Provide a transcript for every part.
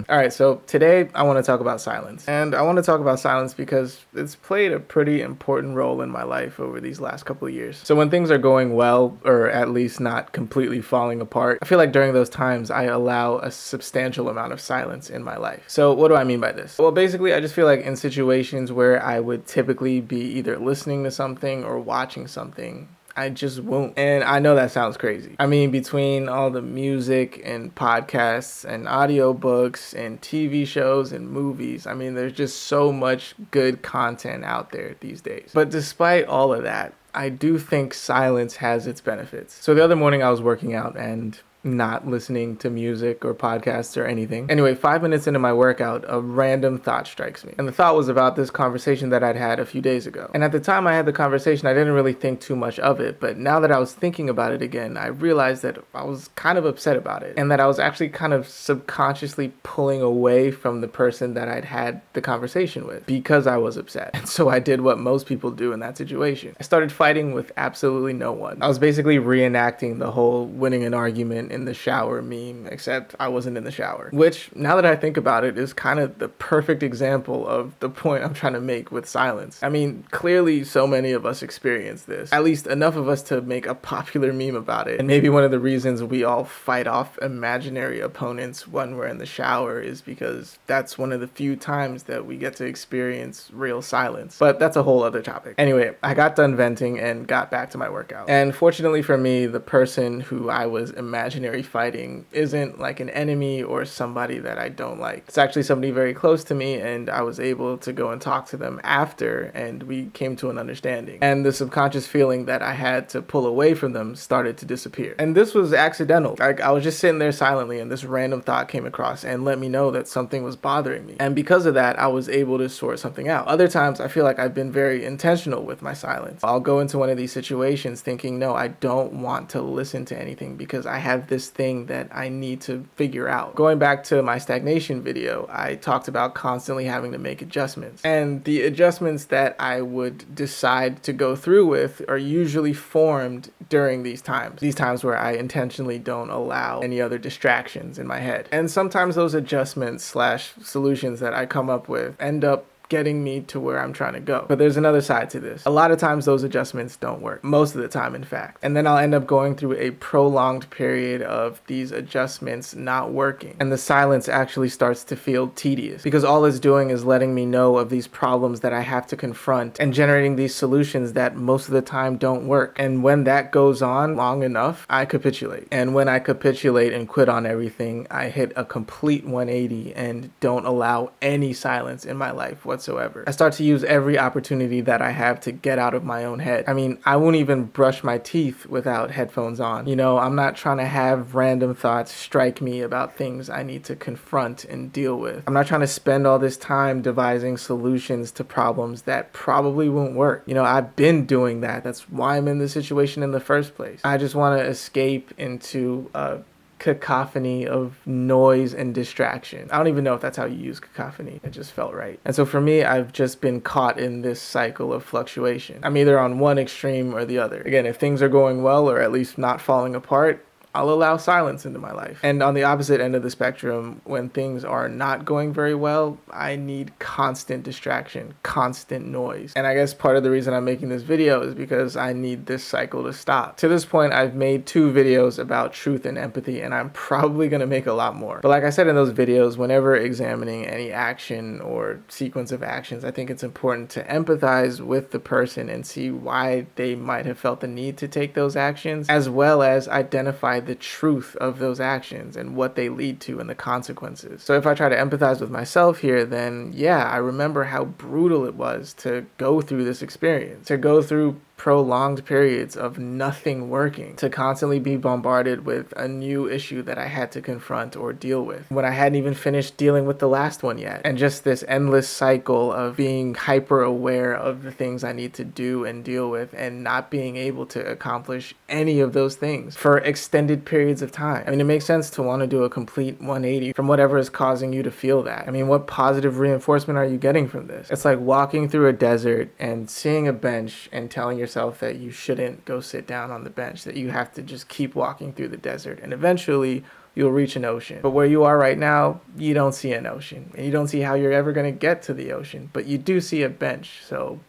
Alright, so today I want to talk about silence. And I want to talk about silence because it's played a pretty important role in my life over these last couple of years. So when things are going well, or at least not completely falling apart, I feel like during those times I allow a substantial amount of silence in my life. So what do I mean by this? Well, basically I just feel like in situations where I would typically be either listening to something or watching something, I just won't. And I know that sounds crazy. I mean, between all the music and podcasts and audiobooks and TV shows and movies, I mean, there's just so much good content out there these days. But despite all of that, I do think silence has its benefits. So the other morning I was working out and not listening to music or podcasts or anything. Anyway, 5 minutes into my workout, a random thought strikes me. And the thought was about this conversation that I'd had a few days ago. And at the time I had the conversation, I didn't really think too much of it. But now that I was thinking about it again, I realized that I was kind of upset about it. And that I was actually kind of subconsciously pulling away from the person that I'd had the conversation with because I was upset. And so I did what most people do in that situation. I started fighting with absolutely no one. I was basically reenacting the whole winning an argument in the shower meme, except I wasn't in the shower. Which, now that I think about it, is kind of the perfect example of the point I'm trying to make with silence. I mean, clearly so many of us experience this. At least enough of us to make a popular meme about it. And maybe one of the reasons we all fight off imaginary opponents when we're in the shower is because that's one of the few times that we get to experience real silence. But that's a whole other topic. Anyway, I got done venting and got back to my workout. And fortunately for me, the person who I was imagining fighting isn't like an enemy or somebody that I don't like. It's actually somebody very close to me, and I was able to go and talk to them after, and we came to an understanding. And the subconscious feeling that I had to pull away from them started to disappear. And this was accidental. Like, I was just sitting there silently, and this random thought came across and let me know that something was bothering me. And because of that, I was able to sort something out. Other times, I feel like I've been very intentional with my silence. I'll go into one of these situations thinking, no, I don't want to listen to anything because I have this thing that I need to figure out. Going back to my stagnation video, I talked about constantly having to make adjustments. And the adjustments that I would decide to go through with are usually formed during these times. These times where I intentionally don't allow any other distractions in my head. And sometimes those adjustments / solutions that I come up with end up getting me to where I'm trying to go. But there's another side to this. A lot of times those adjustments don't work. Most of the time, in fact. And then I'll end up going through a prolonged period of these adjustments not working. And the silence actually starts to feel tedious because all it's doing is letting me know of these problems that I have to confront and generating these solutions that most of the time don't work. And when that goes on long enough, I capitulate. And when I capitulate and quit on everything, I hit a complete 180 and don't allow any silence in my life whatsoever. I start to use every opportunity that I have to get out of my own head. I mean, I won't even brush my teeth without headphones on. You know, I'm not trying to have random thoughts strike me about things I need to confront and deal with. I'm not trying to spend all this time devising solutions to problems that probably won't work. You know, I've been doing that. That's why I'm in this situation in the first place. I just want to escape into a cacophony of noise and distraction. I don't even know if that's how you use cacophony. It just felt right. And so for me, I've just been caught in this cycle of fluctuation. I'm either on one extreme or the other. Again, if things are going well or at least not falling apart, I'll allow silence into my life. And on the opposite end of the spectrum, when things are not going very well, I need constant distraction, constant noise. And I guess part of the reason I'm making this video is because I need this cycle to stop. To this point, I've made 2 videos about truth and empathy, and I'm probably going to make a lot more. But like I said in those videos, whenever examining any action or sequence of actions, I think it's important to empathize with the person and see why they might have felt the need to take those actions, as well as identify the truth of those actions and what they lead to and the consequences. So if I try to empathize with myself here, then yeah, I remember how brutal it was to go through this experience, to go through prolonged periods of nothing working, to constantly be bombarded with a new issue that I had to confront or deal with when I hadn't even finished dealing with the last one yet. And just this endless cycle of being hyper aware of the things I need to do and deal with and not being able to accomplish any of those things for extended periods of time. I mean, it makes sense to want to do a complete 180 from whatever is causing you to feel that. I mean, what positive reinforcement are you getting from this? It's like walking through a desert and seeing a bench and telling yourself yourself that you shouldn't go sit down on the bench, that you have to just keep walking through the desert, and eventually you'll reach an ocean. But where you are right now, you don't see an ocean, and you don't see how you're ever going to get to the ocean, but you do see a bench. So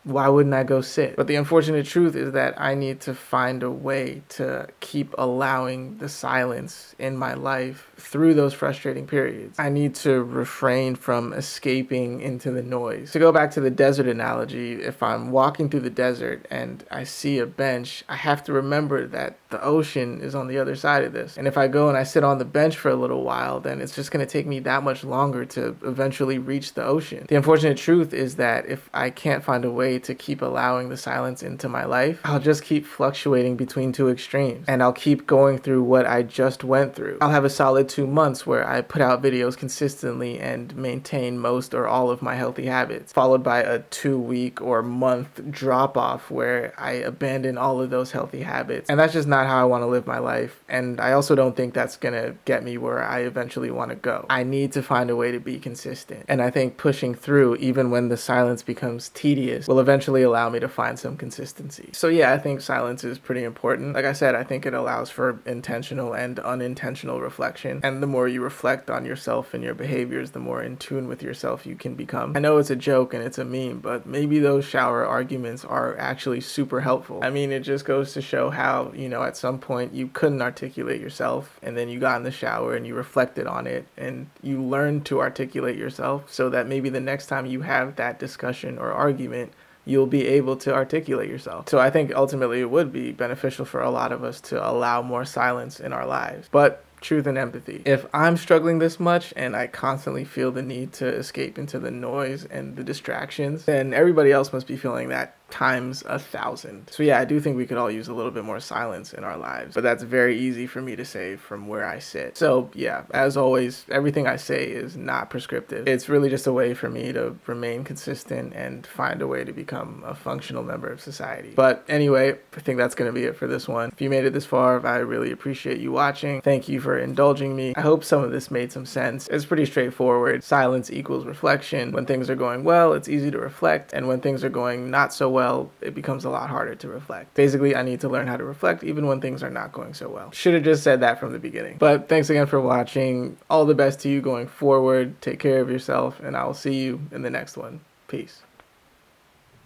why wouldn't I go sit? But the unfortunate truth is that I need to find a way to keep allowing the silence in my life through those frustrating periods. I need to refrain from escaping into the noise. To go back to the desert analogy, if I'm walking through the desert and I see a bench, I have to remember that the ocean is on the other side of this. And if I go and I sit on the bench for a little while, then it's just going to take me that much longer to eventually reach the ocean. The unfortunate truth is that if I can't find a way to keep allowing the silence into my life, I'll just keep fluctuating between two extremes, and I'll keep going through what I just went through. I'll have a solid 2 months where I put out videos consistently and maintain most or all of my healthy habits, followed by a 2-week or month drop off where I abandon all of those healthy habits. And that's just not how I want to live my life. And I also don't think that's gonna get me where I eventually want to go. I need to find a way to be consistent. And I think pushing through, even when the silence becomes tedious, will eventually allow me to find some consistency. So yeah, I think silence is pretty important. Like I said, I think it allows for intentional and unintentional reflection. And the more you reflect on yourself and your behaviors, the more in tune with yourself you can become. I know it's a joke and it's a meme, but maybe those shower arguments are actually super helpful. I mean, it just goes to show how, at some point you couldn't articulate yourself, and then you got in the shower and you reflected on it and you learned to articulate yourself, so that maybe the next time you have that discussion or argument, you'll be able to articulate yourself. So I think ultimately it would be beneficial for a lot of us to allow more silence in our lives. But truth and empathy. If I'm struggling this much and I constantly feel the need to escape into the noise and the distractions, then everybody else must be feeling that times 1,000. So yeah, I do think we could all use a little bit more silence in our lives, but that's very easy for me to say from where I sit. So yeah, as always, everything I say is not prescriptive. It's really just a way for me to remain consistent and find a way to become a functional member of society. But anyway, I think that's going to be it for this one. If you made it this far, I really appreciate you watching. Thank you for indulging me. I hope some of this made some sense. It's pretty straightforward. Silence equals reflection. When things are going well, it's easy to reflect, and when things are going not so well, it becomes a lot harder to reflect. Basically, I need to learn how to reflect even when things are not going so well. Should have just said that from the beginning. But thanks again for watching. All the best to you going forward. Take care of yourself, and I will see you in the next one. Peace.